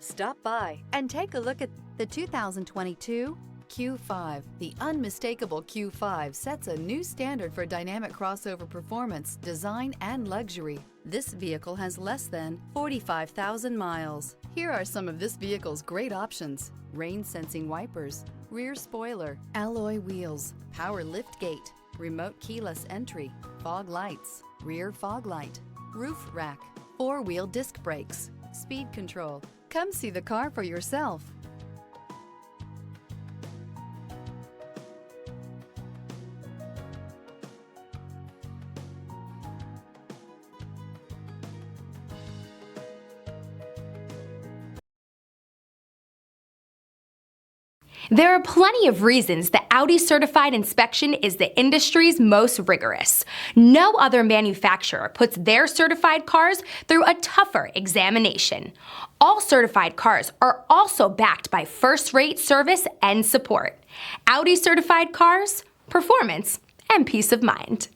Stop by and take a look at the 2022 Q5. The unmistakable Q5 sets a new standard for dynamic crossover performance, design, and luxury. This vehicle has less than 45,000 miles. Here are some of this vehicle's great options: rain-sensing wipers, rear spoiler, alloy wheels, power liftgate, remote keyless entry, fog lights, rear fog light, roof rack, four-wheel disc brakes, speed control. Come see the car for yourself. There are plenty of reasons that Audi Certified inspection is the industry's most rigorous. No other manufacturer puts their certified cars through a tougher examination. All certified cars are also backed by first-rate service and support. Audi Certified cars, performance, and peace of mind.